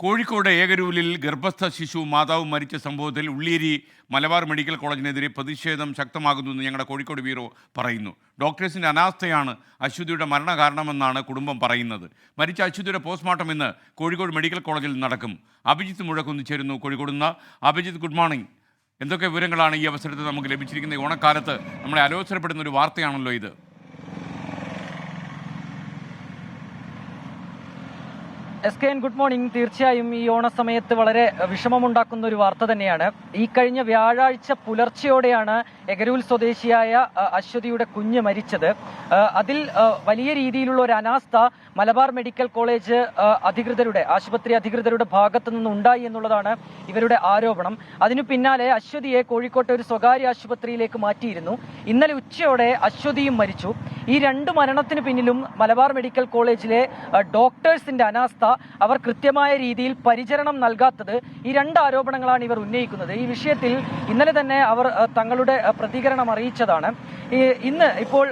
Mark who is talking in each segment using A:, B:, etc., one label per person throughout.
A: കോഴിക്കോട് ഏകരൂരിൽ ഗർഭസ്ഥ ശിശു മാതാവ് മരിച്ച സംഭവത്തിൽ ഉള്ളിയേരി മലബാർ മെഡിക്കൽ കോളേജിനെതിരെ പ്രതിഷേധം ശക്തമാകുന്നുവെന്ന് ഞങ്ങളുടെ കോഴിക്കോട് ബ്യൂറോ പറയുന്നു. ഡോക്ടേഴ്സിൻ്റെ അനാസ്ഥയാണ് അശ്വതിയുടെ മരണകാരണമെന്നാണ് കുടുംബം പറയുന്നത്. മരിച്ച അശ്വതിയുടെ പോസ്റ്റ്മോർട്ടം ഇന്ന് കോഴിക്കോട് മെഡിക്കൽ കോളേജിൽ നടക്കും. അഭിജിത്ത് മുഴക്കുന്ന് ചേരുന്നു കോഴിക്കോട് നിന്ന്. Abhijith, good morning. എന്തൊക്കെ വിവരങ്ങളാണ് ഈ അവസരത്തിൽ നമുക്ക് ലഭിച്ചിരിക്കുന്നത്? ഈ ഓണക്കാലത്ത് നമ്മളെ അലോസരപ്പെടുന്ന ഒരു വാർത്തയാണല്ലോ ഇത്.
B: SKN good morning. തീർച്ചയായും ഈ ഓണസമയത്ത് വളരെ വിഷമമുണ്ടാക്കുന്ന ഒരു വാർത്ത തന്നെയാണ്. ഈ കഴിഞ്ഞ വ്യാഴാഴ്ച പുലർച്ചെയോടെയാണ് എഗരൂൽ സ്വദേശിയായ അശ്വതിയുടെ കുഞ്ഞ് മരിച്ചത്. അതിൽ വലിയ രീതിയിലുള്ള ഒരു അനാസ്ഥ മലബാർ മെഡിക്കൽ കോളേജ് ആശുപത്രി അധികൃതരുടെ ഭാഗത്തു നിന്നുണ്ടായി എന്നുള്ളതാണ് ഇവരുടെ ആരോപണം. അതിനു പിന്നാലെ അശ്വതിയെ കോഴിക്കോട്ടെ ഒരു സ്വകാര്യ ആശുപത്രിയിലേക്ക് മാറ്റിയിരുന്നു. ഇന്നലെ ഉച്ചയോടെ അശ്വതിയും മരിച്ചു. ഈ രണ്ട് മരണത്തിന് പിന്നിലും മലബാർ മെഡിക്കൽ കോളേജിലെ ഡോക്ടേഴ്സിന്റെ അനാസ്ഥ, അവർ കൃത്യമായ രീതിയിൽ പരിചരണം നൽകാത്തത്, ഈ രണ്ട് ആരോപണങ്ങളാണ് ഇവർ ഉന്നയിക്കുന്നത്. ഈ വിഷയത്തിൽ ഇന്നലെ തന്നെ അവർ തങ്ങളുടെ പ്രതികരണം അറിയിച്ചതാണ്. ഇന്ന് ഇപ്പോൾ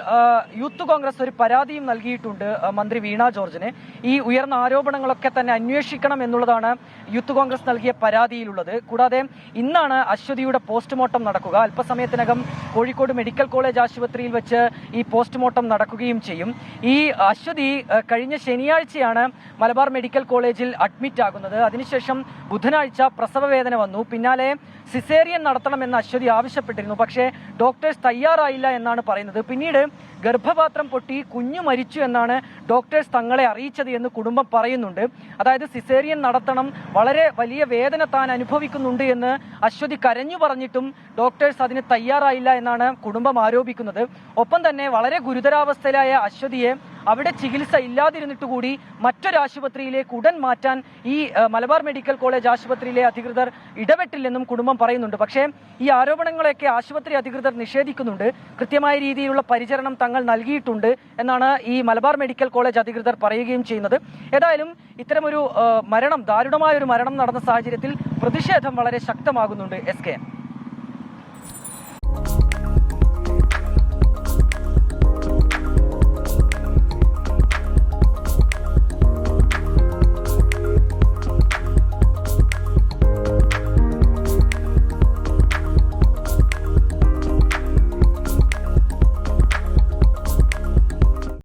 B: യൂത്ത് കോൺഗ്രസ് ഒരു പരാതിയും നൽകിയിട്ടുണ്ട് മന്ത്രി വീണ ജോർജിന്. ഈ ഉയർന്ന ആരോപണങ്ങളൊക്കെ തന്നെ അന്വേഷിക്കണം എന്നുള്ളതാണ് യൂത്ത് കോൺഗ്രസ് നൽകിയ പരാതിയിലുള്ളത്. കൂടാതെ ഇന്നാണ് അശ്വതിയുടെ പോസ്റ്റ്മോർട്ടം നടക്കുക. അല്പസമയത്തിനകം കോഴിക്കോട് മെഡിക്കൽ കോളേജ് ആശുപത്രിയിൽ വെച്ച് ഈ പോസ്റ്റ്മോർട്ടം നടക്കുകയും ചെയ്യും. ഈ അശ്വതി കഴിഞ്ഞ ശനിയാഴ്ചയാണ് മലബാർ മെഡിക്കൽ കോളേജിൽ അഡ്മിറ്റ് ആകുന്നത്. അതിനുശേഷം ബുധനാഴ്ച പ്രസവ വേദന വന്നു. പിന്നാലെ സിസേറിയൻ നടത്തണമെന്ന് അശ്വതി ആവശ്യപ്പെട്ടിരുന്നു. പക്ഷേ ഡോക്ടേഴ്സ് തയ്യാറായില്ല എന്നാണ് പറയുന്നത്. പിന്നീട് ഗർഭപാത്രം പൊട്ടി കുഞ്ഞു മരിച്ചു എന്നാണ് ഡോക്ടേഴ്സ് തങ്ങളെ അറിയിച്ചത് എന്ന് കുടുംബം പറയുന്നുണ്ട്. അതായത് സിസേറിയൻ നടത്തണം, വളരെ വലിയ വേദന താൻ അനുഭവിക്കുന്നുണ്ട് എന്ന് അശ്വതി കരഞ്ഞു പറഞ്ഞിട്ടും ഡോക്ടേഴ്സ് അതിന് തയ്യാറായില്ല എന്നാണ് കുടുംബം ആരോപിക്കുന്നത്. ഒപ്പം തന്നെ വളരെ ഗുരുതരാവസ്ഥയിലായ അശ്വതിയെ അവിടെ ചികിത്സ ഇല്ലാതിരുന്നിട്ട് കൂടി മറ്റൊരു ആശുപത്രിയിലേക്ക് ഉടൻ മാറ്റാൻ ഈ മലബാർ മെഡിക്കൽ കോളേജ് ആശുപത്രിയിലെ അധികൃതർ ഇടപെട്ടില്ലെന്നും കുടുംബം പറയുന്നുണ്ട്. പക്ഷേ ഈ ആരോപണങ്ങളെയൊക്കെ ആശുപത്രി അധികൃതർ നിഷേധിക്കുന്നുണ്ട്. കൃത്യമായ രീതിയിലുള്ള പരിചരണം തങ്ങൾ നൽകിയിട്ടുണ്ട് എന്നാണ് ഈ മലബാർ മെഡിക്കൽ കോളേജ് അധികൃതർ പറയുകയും ചെയ്യുന്നത്. ഏതായാലും ഇത്തരമൊരു ദാരുണമായ ഒരു മരണം നടന്ന സാഹചര്യത്തിൽ പ്രതിഷേധം വളരെ ശക്തമാകുന്നുണ്ട്. SKN.